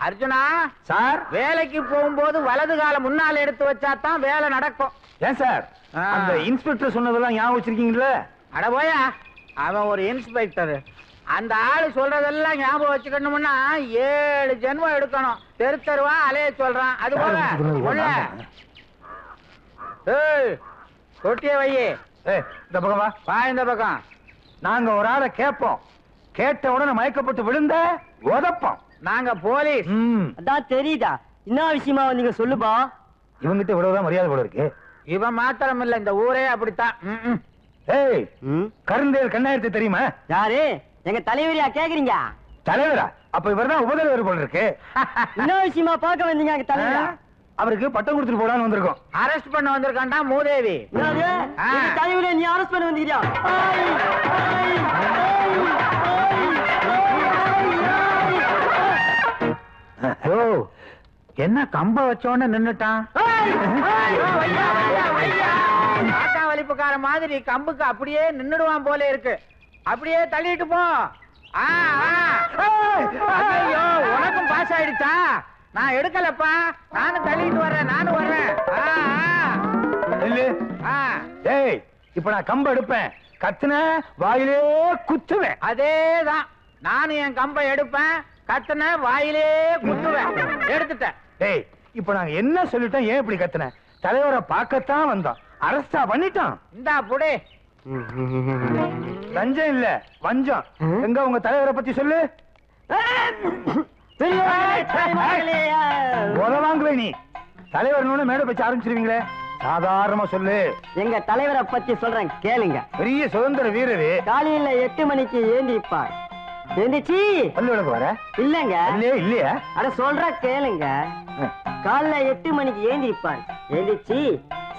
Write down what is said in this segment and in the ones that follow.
Arjuna sir, வேலைக்கு போகும்போது வலது காலம் முன்னால எடுத்து வச்சாதான் வேலை நடக்கும். ஏன் சார் அந்த இன்ஸ்பெக்டர் சொன்னதெல்லாம் ஞாபகம் வச்சிருக்கீங்களா? அட போயா, அவன் ஒரு இன்ஸ்பெக்டர். அந்த ஆளு சொல்றதெல்லாம் ஞாபகம் வச்சுக்கணும்னா 7 ஜென்மம் எடுக்கணும். தெரு தெருவா அலைய சொல்றான். அது போல தொட்டிய வையே. இந்த பக்கம் வா, இந்த பக்கம். நாங்க ஒரு ஆளை கேட்போம், கேட்ட உடனே மயக்கப்பட்டு விழுந்த உதப்போம். நாங்க போலீஸ். அதான் தெரியுதா? என்ன விஷயமா நீங்க சொல்லுப்பா. இவங்கிட்ட இவ்வளவுதான் மரியாதை போல இருக்கு. இவன் மாத்திரம் இல்ல, இந்த ஊரே அப்படித்தான். ஏய், கருந்தேல் கண்ணாயிரத்தை தெரியுமா? யாரு? எங்க தலைவரியா கேக்குறீங்க? தலைவரா? அப்ப இவர்தான் உபதலைவர் போல இருக்கு. என்ன விஷயமா பார்க்க வந்தீங்க எங்க தலைவரா? அவருக்கு பட்டம் கொடுத்துட்டு போடான்னு வந்திருக்கோம். அரெஸ்ட் பண்ண வந்திருக்கான்டா மூதேவி. தலைவரே, நீ அரெஸ்ட் பண்ண வந்தீங்க? ஓ, என்ன கம்ப வச்சோன்னு நின்னுட்டான்? காக்கா வலிப்புக்கார மாதிரி கம்புக்கு அப்படியே நின்னுடுவான் போல இருக்கு. அப்படியே தள்ளிட்டு போ. ஐயோ, உனக்கும் பாஸ் ஆயிடுச்சா? நான் எடுக்கலப்பா, நானும் தள்ளிட்டு வர்றேன். நானும் வர்றேன். டேய், இப்ப நான் கம்ப எடுப்பேன், கத்துன வாயிலே குத்துவேன். அதேதான், நானும் என் கம்பை எடுப்பேன், கத்துன வாயிலே குத்துவேன். எடுத்துட்டேன். டேய், இப்ப நாங்க என்ன சொல்லிட்டோம்? ஏன் இப்படி கத்துன? தலைவரை பார்க்கத்தான் வந்தோம், அரஸ்டா பண்ணிட்டோம். இந்தா புடி. லஞ்சம் இல்ல, வஞ்சம். எங்க உங்க தலைவரை பத்தி சொல்லு. உதவாங்குவே நீ. தலைவர் மேடை பச்சு ஆரம்பிச்சிருவீங்களே, சாதாரணமா சொல்லு. எங்க தலைவரை பத்தி சொல்றேன் கேளுங்க. பெரிய சுதந்திர வீரரு. காலையில 8 மணிக்கு ஏந்திப்பார். எந்திரிச்சு பல்லு விளக்கு வர இல்லங்க. இல்லையா? அட சொல்ற கேளுங்க. காலைல 8 மணிக்கு ஏந்திரிப்பார். எந்திரிச்சு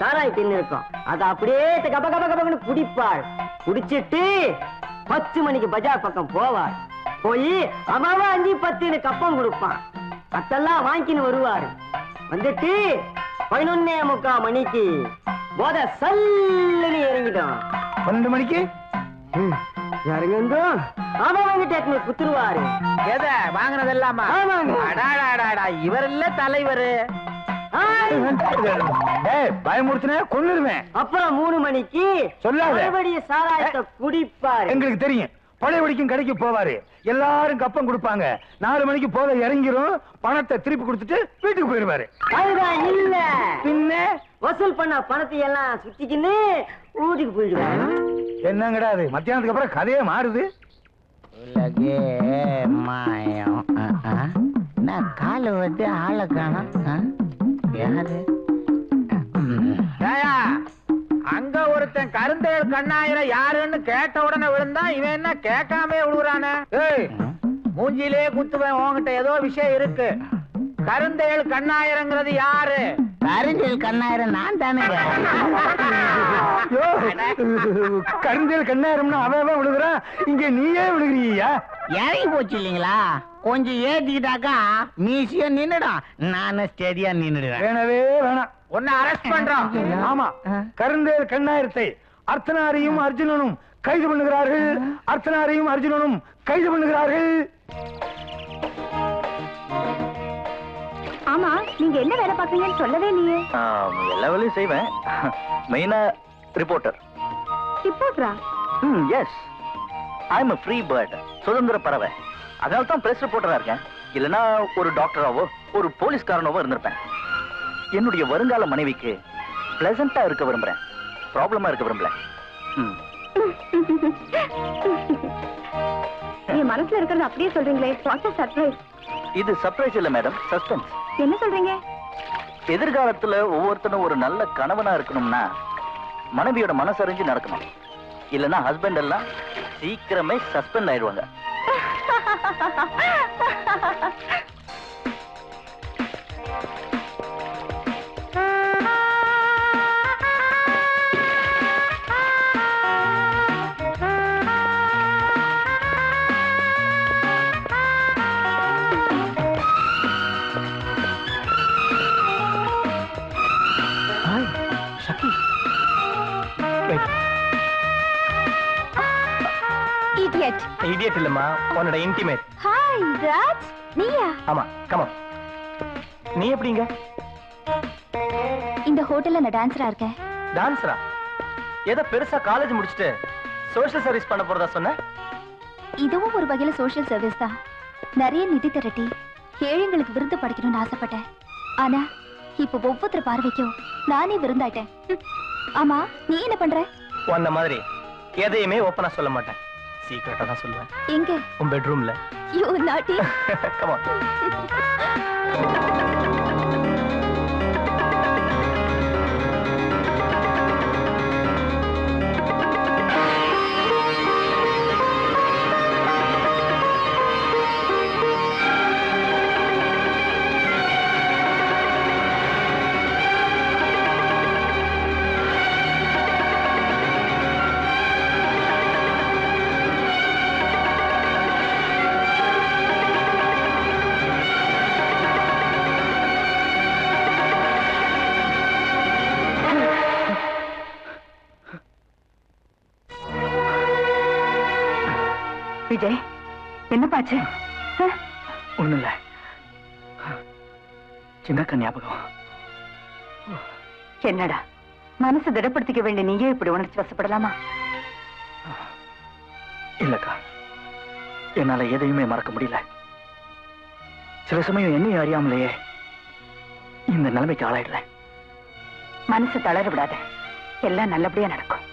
சாராய் தின்னு இருக்கும், அத அப்படியே கப கப கபன்னு குடிப்பார். குடிச்சிட்டு 10 மணிக்கு பஜார் பக்கம் போவார். போய் அம்மாவா 5 10 கப்பம் கொடுப்பான். அதெல்லாம் வாங்கின்னு வருவார். வந்துட்டு 11:45 மணிக்கு போத சல்லுன்னு இறங்கிடும். 12 மணிக்கு இறங்கும் ஆமா வாங்கிட்டு குத்துருவாரு. எதை வாங்கினதெல்லாமா? இவர் இல்ல தலைவரு. பயமுறுத்தின கொன்னுருவேன். அப்புறம் 3 மணிக்கு சொல்லாத சாராயத்தை குடிப்பாரு. எங்களுக்கு தெரியும். பழையபடிக்கும் கடைக்கு போவாரு, எல்லாரும் கப்பம் கொடுப்பாங்க. 4 மணிக்கு போத இறங்கிரும், பணத்தை திருப்பி கொடுத்துட்டு வீட்டுக்கு போயிருவாரு. அதுதான் இல்ல, பின்ன வசூல் பண்ண பணத்தை எல்லாம் சுத்திக்கின்னு ஊருக்கு போயிடுவாரு. என்னங்கடா அது? மத்தியானத்துக்கு அப்புறம் கதையே மாறுது. மாயம். நான் கால வந்து ஆளை காணோம். யாரு? அங்க ஒருத்தன் கருந்தேல் கண்ணாயிரம் யாருன்னு கேட்ட உடனே விழுந்தா, இவன் என்ன கேட்காம விழுறானே? மூஞ்சிலே குத்துவேன், உன்கிட்ட ஏதோ விஷயம் இருக்கு. கருந்தேல் கண்ணாயிரங்கிறது யாரு? கருந்தேல் கண்ணாயிரம் நான் தானே. கருந்தேல் கண்ணாயிரம்னு அவன் விழுகிறான், இங்க நீயே விழுகிறியா? இறங்கி போச்சு இல்லீங்களா? கொஞ்சம் ஏத்திக்கிட்டாக்கா மீசியா நின்னுடும், நானும் ஸ்டேடியா நின்னுடுவேன். வேணவே வேணாம், உன்னை அரெஸ்ட் பண்றோம். ஆமா, கருந்தேல் கண்ணாயிரத்தை அர்த்தனாரியும் அர்ஜுனனும் கைது பண்ணுகிறார்கள். அர்த்தனாரியும் அர்ஜுனனும் கைது பண்ணுகிறார்கள். ஆமா, நீங்க என்ன வேலை பாக்குறீங்கன்னு சொல்லவே இல்லையே. எல்லா வேலையும் செய்வேன், மெயினா ரிப்போர்ட்டர். ரிப்போர்ட்டரா? Yes, I am a free bird, சுதந்திர பறவை. அதனால தான் பிரஸ் ரிப்போர்ட்டரா இருக்கேன். இல்லனா ஒரு டாக்டராவோ ஒரு போலீஸ்காரனாவோ இருந்திருப்பேன். என்னுடைய வருங்கால மனைவிக்கு பிளசண்டா இருக்க விரும்புறேன், ப்ராப்ளமா இருக்க விரும்பல. என் மனசுல இருக்கிறது அப்படியே சொல்றீங்களே, வாட் a surprise. இது சர்ப்ரைஸ் இல்ல மேடம், சஸ்பென்ஸ். என்ன சொல்றீங்க? எதிர்காலத்துல ஒவ்வொருத்தனும் ஒரு நல்ல கணவனா இருக்கணும்னா மனைவியோட மனசறிஞ்சு நடக்கணும். இல்லனா ஹஸ்பண்ட் எல்லாம் சீக்கிரமே சஸ்பெண்ட் ஆயிடுவாங்க. Idiot. இடியட் இல்லம்மா, உன்னோட இன்டிமேட். ஹாய் ராஜ், நீயா? ஆமா, கம் ஆன். நீ எப்படிங்க? இந்த ஹோட்டல்ல நான் டான்சரா இருக்கேன். டான்சரா? ஏதோ பெருசா காலேஜ் முடிச்சிட்டு சோஷியல் சர்வீஸ் பண்ண போறதா சொன்ன? இதுவும் ஒரு வகையில சோஷியல் சர்வீஸ் தான். நிறைய நிதி திரட்டி ஏழைங்களுக்கு விருந்து படைக்கணும்னு ஆசைப்பட்டேன். ஆனா இப்ப ஒவ்வொருத்தர் பார்வைக்கும் நானே விருந்தாயிட்டேன். ஆமா, நீ என்ன பண்ற? உன்ன மாதிரி எதையுமே ஓப்பனா சொல்ல மாட்டேன், சீக்கிரட்டா தான் சொல்லுவேன். எங்க? உன் பெட்ரூம்ல. யூ நாட்டி. Come on. விஜய், என்ன பாச்சு? ஒண்ணும் இல்ல, சின்னக்கா ஞாபகம். என்னடா மனசு திடப்படுத்திக்க வேண்டிய நீயே இப்படி உணர்ச்சி வசப்படலாமா? இல்லக்கா, என்னால எதையுமே மறக்க முடியல. சில சமயம் என்னையும் அறியாமலேயே இந்த நிலைமைக்கு ஆளாயிடுறேன். மனசு தளர விடாத, எல்லாம் நல்லபடியா நடக்கும்.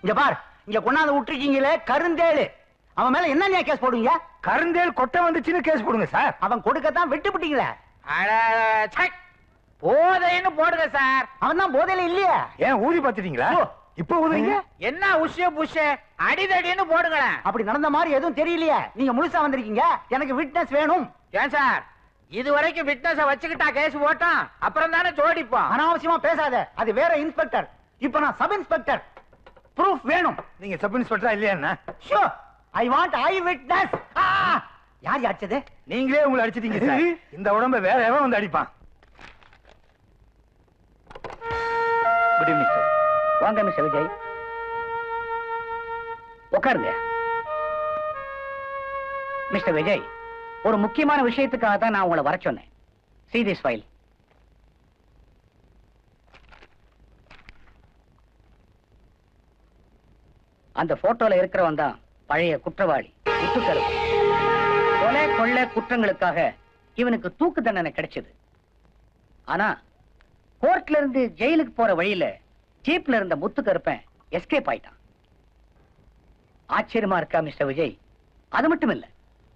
இங்க பார், இங்க கொண்டாந்து விட்டுருக்கீங்களே கருந்தேளு, அவன் மேல என்ன கேஸ் போடுவீங்க? கருந்தேல் கொட்டை வந்துச்சுன்னு கேஸ் போடுங்க சார். அவன் கொடுக்கத்தான் விட்டு விட்டீங்களே. போதைன்னு போடுங்க சார். அவன் தான் போதையில இல்லையா? ஏன் ஊதி பாத்துட்டீங்களா? இப்ப ஊதுறீங்க? என்ன உஷ புஷ அடிதடின்னு போடுங்களேன். அப்படி நடந்த மாதிரி எதுவும் தெரியலையே. நீங்க முழுசா வந்திருக்கீங்க, எனக்கு விட்னஸ் வேணும். ஏன் சார், இது வரைக்கும் விட்னஸ வச்சுக்கிட்டா கேஸ் போட்டோம், அப்புறம் தானே ஜோடிப்போம். அனாவசியமா பேசாத, அது வேற இன்ஸ்பெக்டர், இப்ப நான் சப் இன்ஸ்பெக்டர். ப்ரூஃப் வேணும். நீங்க சப் இன்ஸ்பெக்டரா இல்லையா? Sure, I want I witness. யார் அடிச்சது? நீங்களே உங்களை அடிச்சிட்டீங்க சார். இந்த உடம்ப வேற எவன் வந்து அடிப்பான்? Good evening sir. வாங்க மிஸ்டர் விஜய், உட்காருங்க. மிஸ்டர் விஜய், ஒரு முக்கியமான விஷயத்துக்காக தான் நான் உங்களை வர சொன்னேன். See this file. அந்த போட்டோல இருக்கிறவன் தான் பழைய குற்றவாளி முத்துக்கருப்பு. கொலை கொள்ளை குற்றங்களுக்காக இவனுக்கு தூக்கு தண்டனை கிடைச்சது. ஆனா கோர்ட்ல இருந்து ஜெயிலுக்கு போற வழியில ஜீப்ல இருந்த முத்துக்கருப்பன் எஸ்கேப் ஆயிட்டான். ஆச்சரியமா இருக்கா மிஸ்டர் விஜய்? அது மட்டும் இல்ல,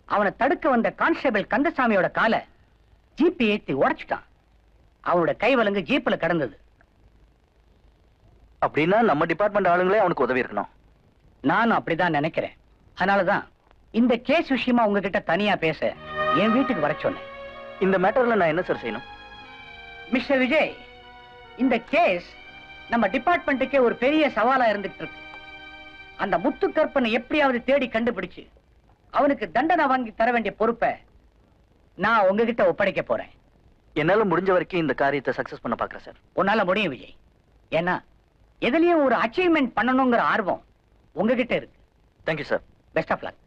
அவனை தடுக்க வந்த கான்ஸ்டபிள் கந்தசாமியோட காலை ஜீப்பை ஏத்தி உடைச்சிட்டான். அவனோட கைவலங்கு ஜீப்ல கடந்தது. அப்படின்னா நம்ம டிபார்ட்மெண்ட் ஆளுங்களே அவனுக்கு உதவி இருக்கணும். நானும் அப்படிதான் நினைக்கிறேன். அதனாலதான் இந்த கேஸ் விஷயமா உங்ககிட்ட தனியா பேச என் வீட்டுக்கு வர சொன்னேன். இந்த மேட்டர்ல நான் என்ன சார் செய்யணும்? மிஸ்டர் விஜய், இந்த கேஸ் நம்ம டிபார்ட்மெண்ட்டுக்கே ஒரு பெரிய சவாலா இருந்துட்டு இருக்கு. அந்த முத்துக்கருப்பனை எப்படியாவது தேடி கண்டுபிடிச்சு அவனுக்கு தண்டனை வாங்கி தர வேண்டிய பொறுப்பை நான் உங்ககிட்ட ஒப்படைக்க போறேன். என்னால முடிஞ்ச வரைக்கும் இந்த காரியத்தை சக்சஸ் பண்ண பாக்குறேன் சார். உன்னால முடியும் விஜய். ஏன்னா எதுலயும் ஒரு அச்சீவ்மெண்ட் பண்ணணுங்கிற ஆர்வம் உங்ககிட்ட இருக்கு. Thank you sir. Best of luck.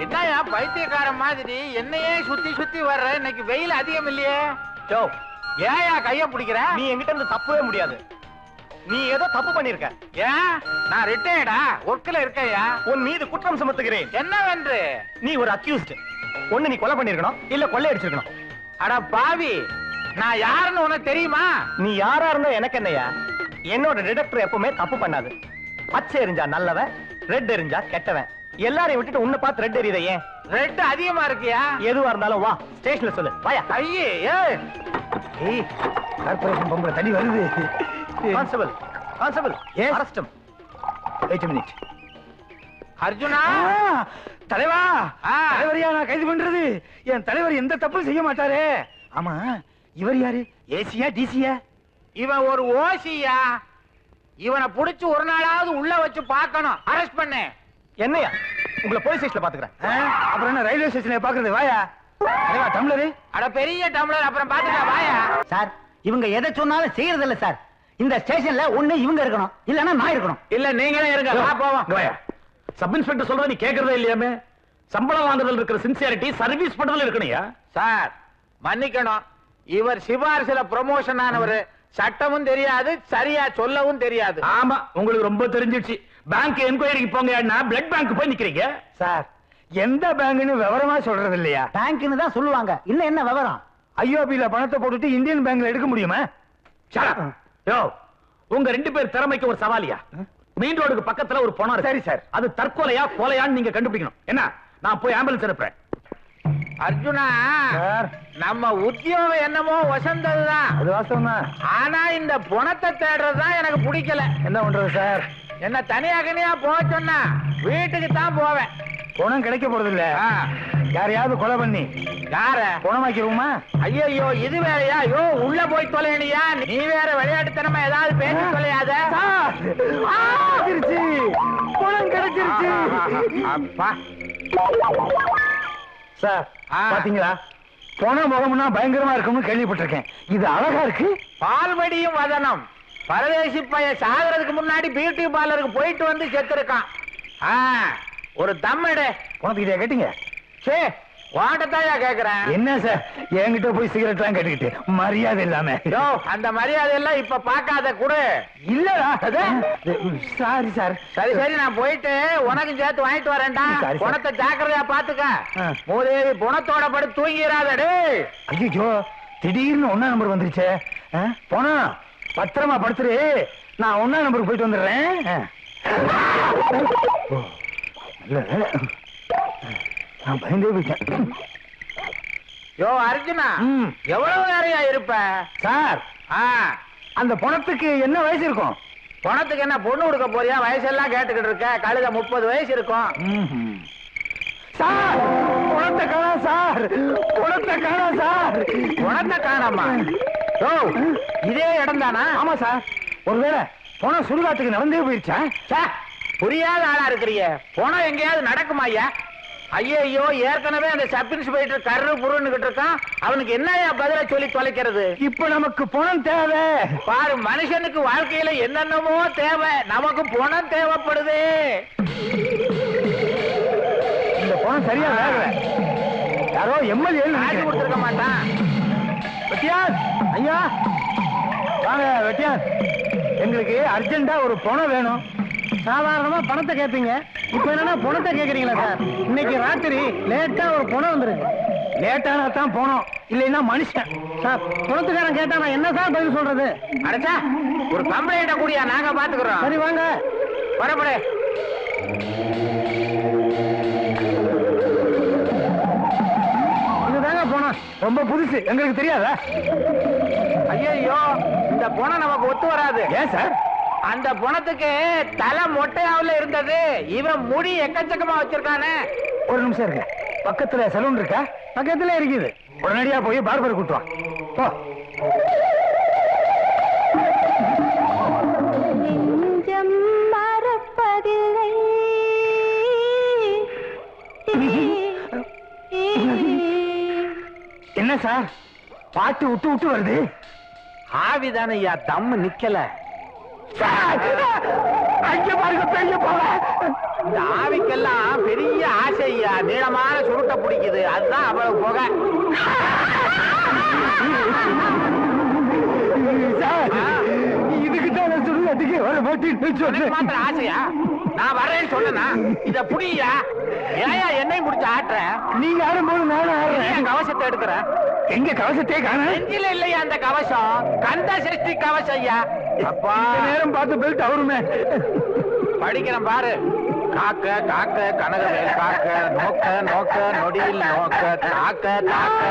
என்னையா பைத்தியக்கார மாதிரி என்னையே சுத்தி சுத்தி வர்ற? இன்னைக்கு வெயில் அதிகம் இல்லையே? ஏயா கைய பிடிக்கிற? நீ என்கிட்ட இருந்து தப்பவே முடியாது. நீ ஏதோ தப்பு பண்ணிருக்க. ஏன்? நான் ரிட்டையர்டா ஒர்க்ல இருக்கேயா. உன் மீது குற்றம் சுமத்துகிறேன். என்னவென்று? நீ ஒரு அக்யூஸ்ட். ஒண்ணு நீ கொலை பண்ணிருக்கணும், இல்ல கொள்ளை அடிச்சிருக்கணும். அட பாவி, நான் யாருன்னு உனக்கு தெரியுமா? நீ யாரா இருந்தா எனக்கு என்னையா? என்னோட டிடெக்டர் எப்பவுமே தப்பு பண்ணாது. பச்சை எரிஞ்சா நல்லவன், ரெட் எரிஞ்சா கெட்டவன். எல்லாரையும் விட்டுட்டு உன்னை பார்த்து ரெட் எரியுத ஏன்? ரெட் அதிகமா இருக்கியா? எதுவா இருந்தாலும் வா, ஸ்டேஷன்ல சொல்லு. வாயா. ஐயே, ஏய், கார்ப்பரேஷன் பொம்பளை தண்ணி வருது. Constable, constable, arrest him. Wait a minute. Arjuna, தலைவா, ஆ. தலைவரையா நான் கைது பண்றது? என் தலைவர் எந்த தப்பும் செய்ய மாட்டாரே. ஆமா இவர் யாரு? ஏசியா டிசியா? இவன் ஒரு ஓசியா. இவனை புடிச்சு ஒரு நாளாவது உள்ள வச்சு பார்க்கணும். அரெஸ்ட் பண்ணு. என்னையா உங்களை போலீஸ் ஸ்டேஷன்ல பாத்துக்கிறேன். அப்புறம் என்ன ரயில்வே ஸ்டேஷன்ல பாக்குறது? வாயா. டம்ளரு அட பெரிய டம்ளர். அப்புறம் பாத்துக்கலாம். வாயா. சார் இவங்க எதை சொன்னாலும் செய்யறது இல்ல சார். இந்த ஸ்டேஷன்ல ஒண்ணு இவங்க இருக்கணும், இல்லன்னா நான் இருக்கணும். இல்ல நீங்களே இருங்க. வா போவோம். சப் இன்ஸ்பெக்டர் சொல்றத நீ கேக்குறதே இல்லையாமே. சம்பளம் வாங்குறதுல இருக்கிற சின்சியாரிட்டி சர்வீஸ் பண்றதுல இருக்கணையா? சார் மன்னிக்கணும், இவர் சிபாரிசுல ப்ரமோஷன் ஆனவர். சட்டமும் தெரியாது, சரியா சொல்லவும் தெரியாது. ஆமா உங்களுக்கு ரொம்ப தெரிஞ்சிடுச்சு. பேங்க் என்கொயரிக்கு போங்க, பிளட் பேங்க் போய் நிக்கிறீங்க. சார் எந்த பேங்க்னு விவரமா சொல்றது இல்லையா? பேங்க்னு தான் சொல்லுவாங்க, இன்னும் என்ன விவரம்? ஐஓபில பணத்தை போட்டுட்டு இந்தியன் பேங்க்ல எடுக்க முடியுமா? யோ உங்க 2 பேர் திறமைக்கு ஒரு சவாலியா? மெயின் ரோடுக்கு பக்கத்துல ஒரு பணம் இருக்கு. சரி சார். அது தற்கொலையா கொலையான்னு நீங்க கண்டுபிடிக்கணும். என்ன நான் போய் ஆம்புலன்ஸ் அனுப்புறேன். அர்ஜுனா, நம்ம உத்தியோகம் என்னமோ வசந்ததுதான். அது வாஸ்தவம் தான். ஆனா இந்த பணத்தை தேடுறதுதான் எனக்கு பிடிக்கல. என்ன பண்றது சார்? என்ன தனியா கனியா போக சொன்னா வீட்டுக்கு தான் போவேன். பணம் கிடைக்க போறது இல்ல. யாரையாவது கொலை பண்ணி யார பணமாக்கிடுவோமா? ஐயோ இது வேறையா? ஐயோ உள்ள போய் தொலைனியா? நீ வேற விளையாட்டுத்தனமா ஏதாவது பேசி தொலையாத. பணம் கிடைச்சிருச்சு. அப்பா சார் பாத்தீங்களா, போன முகம்னா பயங்கரமா இருக்கும்னு கேள்விப்பட்டிருக்கேன். இது அழகா இருக்கு. பால்வடியும் வதனம். பரதேசி பைய சாகிறதுக்கு முன்னாடி பியூட்டி பார்லருக்கு போயிட்டு வந்து செத்துருக்கான். ஒரு தம்மடு பணத்துக்கிட்டே கேட்டீங்க? சே வாட்டத்தாயா கேக்குறேன். என்ன சார் என்கிட்ட போய் சிகரெட் எல்லாம் கேட்டுக்கிட்டு மரியாதை இல்லாம? அந்த மரியாதை எல்லாம் இப்ப பாக்காத குடு. இல்லடா. Sorry sir. சரி சரி நான் போயிட்டு உனக்கு சேர்த்து வாங்கிட்டு வரேன்டா. சரி, பணத்தை ஜாக்கிரதையா பாத்துக்க. மூதேவி பணத்தோட படி தூங்கிறாதே. ஐயோ திடீர்னு 1ஆம் நம்பர் வந்துருச்சே. போனா பத்திரமா படுத்துரு, நான் 1ஆம் நம்பருக்கு போயிட்டு வந்துடுறேன். நான் பயந்தே போயிட்டேன். யோ அர்ஜுனா, எவ்வளவு நேரையா இருப்ப? சார் அந்த பணத்துக்கு என்ன வயசு இருக்கும்? பணத்துக்கு என்ன பொண்ணு கொடுக்க போறியா? வயசெல்லாம் கேட்டுக்கிட்டு இருக்க. கழுத 30 வயசு இருக்கும். சார் பணத்தை காணோம் சார். பணத்தை காணோம் சார். பணத்தை காணாமா? யோ இதே இடம் தானா? ஆமா சார். ஒருவேளை பணம் சுடுகாட்டுக்கு நடந்தே போயிருச்சா? புரியாத ஆளா இருக்கிறீங்க. பணம் எங்கேயாவது நடக்குமா ஐயா? ஐயோ ஏற்கனவே அந்த சப் இன்ஸ்பெக்டர் கர்ரு புருன்னுகிட்டு இருக்கான். அவனுக்கு என்னையா பதில சொல்லி தொலைக்கிறது? இப்ப நமக்கு பணம் தேவை. பாரு, மனுஷனுக்கு வாழ்க்கையில என்னென்னமோ தேவை, நமக்கு பணம் தேவைப்படுது. இந்த பணம் சரியா வேலை. யாரோ எம்எல்ஏ காசு கொடுத்துருக்க மாட்டான். வெட்டியான் ஐயா வாங்க. வெட்டியான், எங்களுக்கு அர்ஜென்டா ஒரு பணம் வேணும். சாதாரணமா பணத்தை கேட்பீங்க, இப்ப என்னன்னா பணத்தை கேக்குறீங்களா சார்? இன்னைக்கு ராத்திரி லேட்டா ஒரு பணம் வந்துருக்கு. லேட்டானா தான் பணம், இல்லைன்னா மனுஷன். சார் பணத்துக்காரன் கேட்டா நான் என்ன சார் பதில் சொல்றது? அடச்சா ஒரு கம்ப்ளைண்ட கூடியா, நாங்க பாத்துக்கிறோம். சரி வாங்க வரப்படு. இதுதாங்க பணம், ரொம்ப புதுசு, எங்களுக்கு தெரியாதா? ஐயோ இந்த பணம் நமக்கு ஒத்து வராது. ஏன் சார்? அந்த பணத்துக்கு தலை மொட்டையாவுல இருந்தது, இவன் முடி எக்கச்சக்கமா வச்சிருக்கானே. ஒரு நிமிஷம் இருங்க. பக்கத்துல சலூன் இருக்கா? பக்கத்துல இருக்குது. உடனடியா போய் பார்பர் கூட்டு வா. போ. நெஞ்சம் மறப்பதில்லை. என்ன சார் பாட்டு விட்டு விட்டு வருது? ஆவிதான ஐயா, தம்மு நிக்கல. அங்க பாருங்க பெரிய போல. இந்த ஆவிக்கெல்லாம் பெரிய ஆசை ஐயா, நீளமான சுருட்டை பிடிக்குது, அதுதான் அவ்வளவு புகை. இதுக்குதான் சுடுகாட்டுக்கு வர மாட்டேன்னு மாத்திர ஆசையா? நான் வரேன்னு சொன்னா இத புடியா? ஏயா என்னையும் முடிச்சு ஆட்டுற? நீங்க ஆடும்போது நானும் ஆடுறேன். என் கவசத்தை எடுக்கிற. எங்க கவசத்தையே காண? நெஞ்சில இல்லையா அந்த கவசம்? கந்த சஷ்டி கவசம் ஐயா. அப்பா நேரம் பார்த்து பெல்ட் அவருமே படிக்கிறேன் பாரு. காக்க காக்க கனகவேல் காக்க, நோக்க நோக்க நொடியில் நோக்க, காக்க காக்க.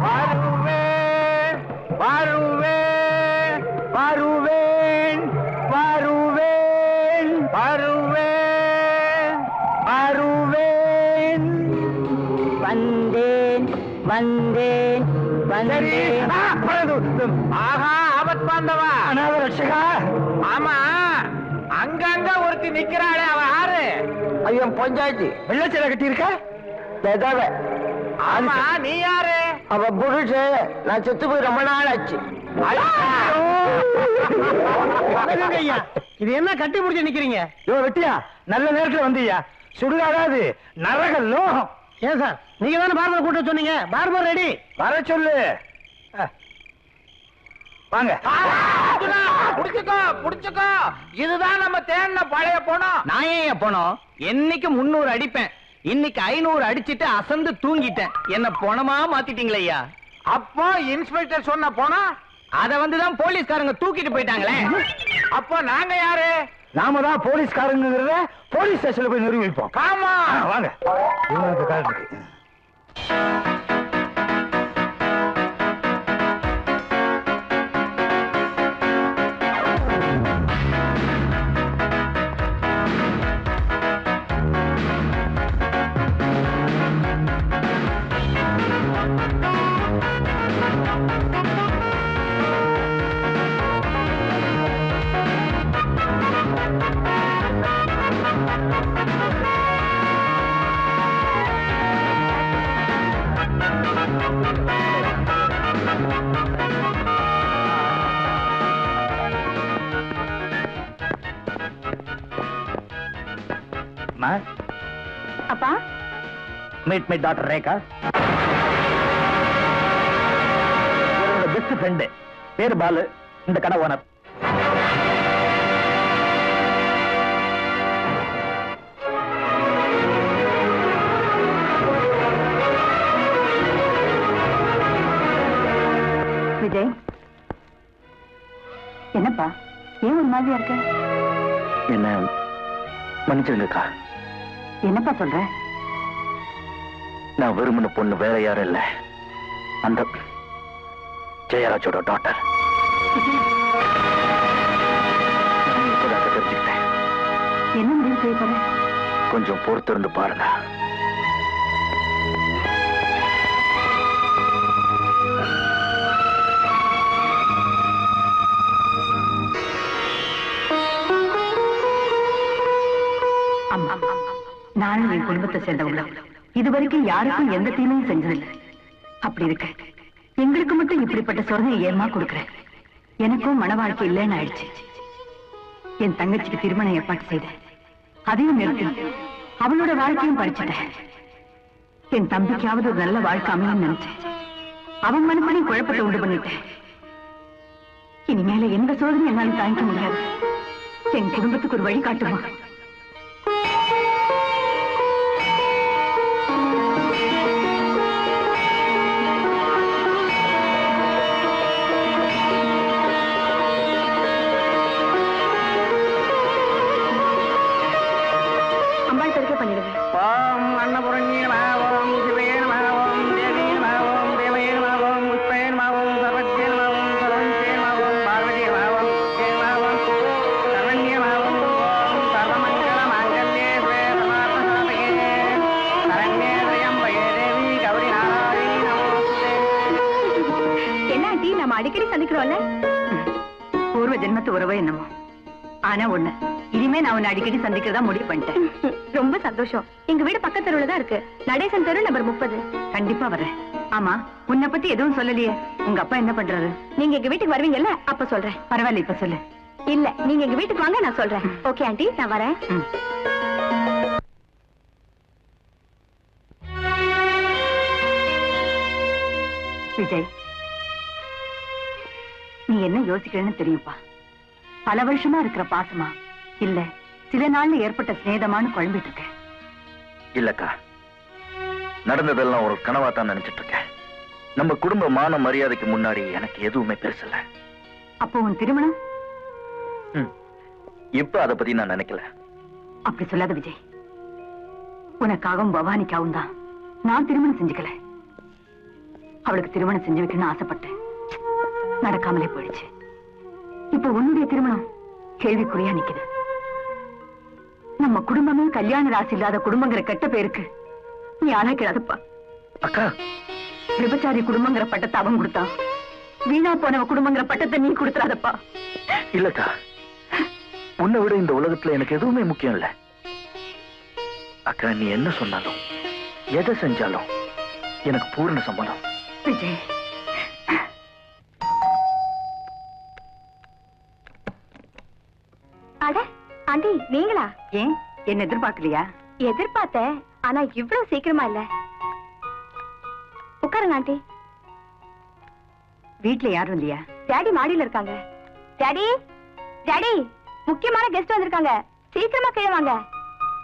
வருவேன் வந்தேன் வந்தேன். ஆஹா ஆபத் பாந்தவா அநாத ரட்சகா. ஆமா அங்கங்க ஒருத்தி நிக்கிறாளே அவ யாரு? ஐயோ பஞ்சாயத்து வெள்ளச்சேலை கட்டி இருக்க? ஆமா நீ யாரு? அவ புருஷ நான் செத்து போய் ரொம்ப நாள் ஆச்சு. ஐயா, இது என்ன கட்டி முடிச்சு நிக்கிறீங்க? யோ வெட்டியா, நல்ல நேரத்துல வந்தீயா? சுடுகாடாது நரக லோகம். ஏன் சார், நீங்க தானே பார்பர் கூட்ட சொன்னீங்க? பார்பர் ரெடி, வர சொல்லு. வாங்க. புடிச்சுக்கோ புடிச்சுக்கோ, இதுதான் நம்ம தேடின பழைய பணம். நான் ஏன் போனோம்? என்னைக்கு 300 அடிப்பேன், இன்னைக்கு 500 அடிச்சிட்டு அசந்து தூங்கிட்டேன். என்ன பணமா மாத்திட்டீங்களே ஐயா? அப்போ இன்ஸ்பெக்டர் சொன்ன பணம் அத வந்துதான் போலீஸ்காரங்க தூக்கிட்டு போயிட்டாங்களே. அப்போ நாங்க யாரு? நாம தான் போலீஸ்காரங்கிறத போலீஸ் ஸ்டேஷன்ல போய் நிரூபிப்போம். ஆமா வாங்க. இவனுக்கு காரணத்துக்கு அப்பா மீட் மை டாக்டர் ரேகா. என்னோட பெஸ்ட் ஃப்ரெண்டு, பேரு பாலு, இந்த கடை ஓனர். விஜய், என்னப்பா ஏன் ஒரு மாதிரியா இருக்க? என்ன மன்னிச்சிருங்கக்கா. என்னப்பா சொல்ற? நான் விரும்பின பொண்ணு வேற யாரும் இல்ல, அந்த ஜெயராஜோட டாக்டர். தெரிஞ்சுக்கிட்டேன். என்ன முடிவு செய்ய போற? கொஞ்சம் பொறுத்திருந்து பாருங்க. நானும் என் குடும்பத்தை சேர்ந்தவங்க இதுவரைக்கும் யாருக்கும் எந்த தீமையும் செஞ்சதில்லை. அப்படி இருக்க எங்களுக்கு மட்டும் இப்படிப்பட்ட சோதனை ஏமா கொடுக்கிறேன்? எனக்கும் மன வாழ்க்கை இல்லைன்னு ஆயிடுச்சு. என் தங்கச்சிக்கு திருமணம் ஏற்பாடு செய்தேன், அதையும் நிறுத்தி அவளோட வாழ்க்கையும் பறிச்சுட்டேன். என் தம்பிக்காவது ஒரு நல்ல வாழ்க்கை அமையும் நினைச்சேன். அவன் மனப்படி குழப்பத்தை உண்டு பண்ணிட்டேன். இனிமேல எந்த சோதனை என்னால தாங்கிக்க முடியாது. என் குடும்பத்துக்கு ஒரு வழி காட்டுமா? அடிக்கடி சந்திக்கிறோம்ல, பூர்வ ஜென்மத்து உறவு என்னமோ. ஆனா ஒண்ணு, இனிமே நான் உன்னை அடிக்கடி சந்திக்கிறதா முடிவு பண்ணிட்டேன். ரொம்ப சந்தோஷம். எங்க வீடு பக்கத்து தெருவுல தான் இருக்கு, நடேசன் தெரு நம்பர் 30. கண்டிப்பா வரேன். ஆமா, உன்னை பத்தி எதுவும் சொல்லலையே. உங்க அப்பா என்ன பண்றாரு? நீங்க எங்க வீட்டுக்கு வருவீங்கல்ல, அப்ப சொல்றேன். பரவாயில்ல, இப்ப சொல்லு. இல்ல, நீங்க எங்க வீட்டுக்கு வாங்க, நான் சொல்றேன். ஓகே ஆண்டி, நான் வரேன். விஜய், நீ என்ன யோசிக்கிறேன்னு தெரியுப்பா. பல வருஷமா இருக்கிற பாசமா இல்ல சில நாள்ல ஏற்பட்ட சிநேகமானு குழம்பிட்டு இருக்க. இல்லக்கா, நடந்ததெல்லாம் ஒரு கனவா தான் நினைச்சிட்டு இருக்கேன். நம்ம குடும்ப மான மரியாதைக்கு முன்னாடி எனக்கு எதுவுமே பெருசல்ல. அப்போ உன் திருமணம்? இப்ப அதை பத்தி நான் நினைக்கல. அப்படி சொல்லாத விஜய். உனக்காகவும் பவானிக்காகவும் தான் நான் திருமணம் செஞ்சுக்கல. அவளுக்கு திருமணம் செஞ்சு வைக்கணும்னு ஆசைப்பட்டேன், நடக்காமலே போயிடுச்சு. இப்ப உன்னுடைய திருமணம் கேள்விக்குறியா நிக்குது. நம்ம குடும்பமே கல்யாண ராசி இல்லாத குடும்பங்கிற கெட்ட பேருக்கு நீ ஆளாக்கிறாதப்பா. அக்கா, விபச்சாரி குடும்பங்கிற பட்டத்தை அவன் கொடுத்தான். வீணா போனவ குடும்பங்கிற பட்டத்தை நீ கொடுத்துறாதப்பா. இல்லக்கா, உன்னை விட இந்த உலகத்துல எனக்கு எதுவுமே முக்கியம் இல்ல. அக்கா, நீ என்ன சொன்னாலும் எதை செஞ்சாலும் எனக்கு பூர்ண சம்மதம். விஜய், அட ஆண்டி, நீங்களா? ஏன் என்ன எதிர்பார்க்கலையா? எதிர்பார்த்தேன், ஆனா இவ்வளவு சீக்கிரமா இல்ல. உட்காருங்க ஆண்டி. வீட்டுல யாரும் இல்லையா? டாடி மாடியில இருக்காங்க. டாடி, டாடி, முக்கியமான கெஸ்ட் வந்திருக்காங்க, சீக்கிரமா கீழே வாங்க.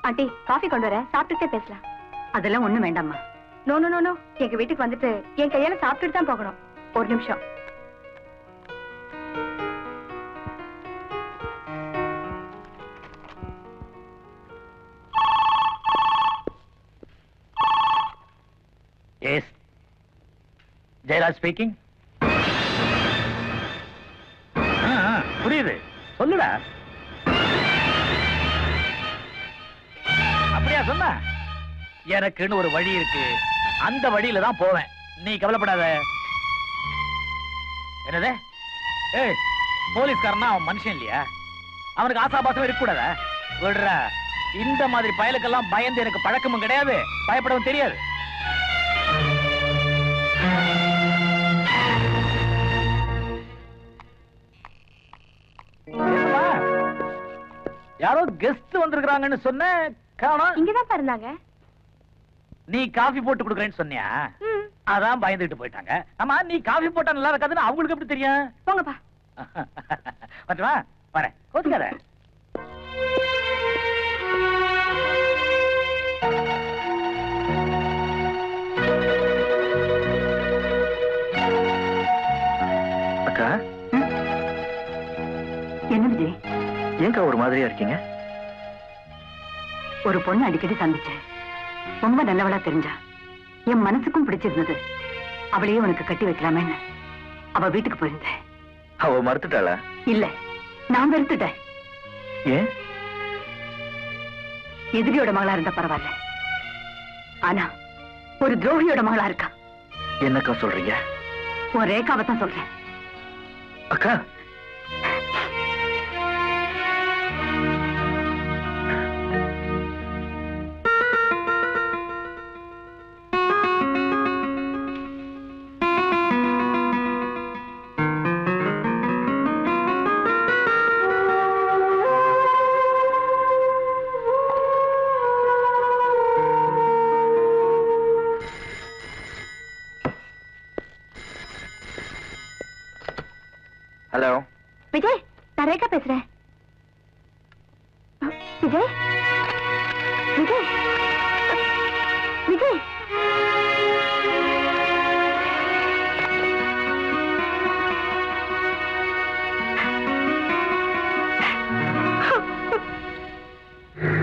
ஆண்டி, காஃபி கொண்டு வர, சாப்பிட்டுட்டே பேசலாம். அதெல்லாம் ஒண்ணும் வேண்டாமா. நோ நோ நோ நோ, எங்க வீட்டுக்கு வந்துட்டு என் கையால சாப்பிட்டுட்டு தான் போகணும். ஒரு நிமிஷம். Yes, Jayaraj speaking. புரியுது, சொல்லுடா. அப்படியா சொன்ன? எனக்குன்னு ஒரு வழி இருக்கு, அந்த வழியில தான் போவேன், நீ கவலைப்படாத. என்னது? ஏய், போலீஸ்காரனா அவன் மனுஷன் இல்லையா? அவனுக்கு ஆசாபாசம் இருக்க கூடாத? விடுற, இந்த மாதிரி பயலுக்கெல்லாம் பயந்து எனக்கு பழக்கமும் கிடையாது, பயப்படவும் தெரியாது. யாரோ கெஸ்ட் வந்திருக்காங்கன்னு சொன்ன, காணோம். இங்கதான் இருந்தாங்க. நீ காஃபி போட்டு கொடுக்குறேன்னு சொன்னியா? அதான் பயந்துட்டு போயிட்டாங்க. ஆமா, நீ காஃபி போட்டா நல்லா இருக்காதுன்னு அவங்களுக்கு எப்படி தெரியும்? போங்கப்பா. வரட்டுமா? வரேன், கோச்சுக்காத. அக்கா, என்ன விஜய், ஏங்கா ஒரு மாதிரியா இருக்கீங்க? ஒரு பொண்ணு அடிக்கடி சந்திச்சேன், ரொம்ப நல்லவளா தெரிஞ்சா, என் மனசுக்கும் பிடிச்சிருந்தது. அவளையே உனக்கு கட்டி வைக்கலாமேன்னு அவ வீட்டுக்கு போயிருந்தேன். அவ மறுத்துட்டாளா? இல்ல, நான் வெறுத்துட்டேன். ஏன்? எதிரியோட மகளா இருந்தா பரவாயில்ல, ஆனா ஒரு துரோகியோட மகளா இருக்கா. என்னக்கா சொல்றீங்க? உன் ரேகாவை தான் சொல்றேன். அக்கா, ஹலோ விஜய், நான் ரேகா பேசுறேன். விஜய், விஜய், விஜய்.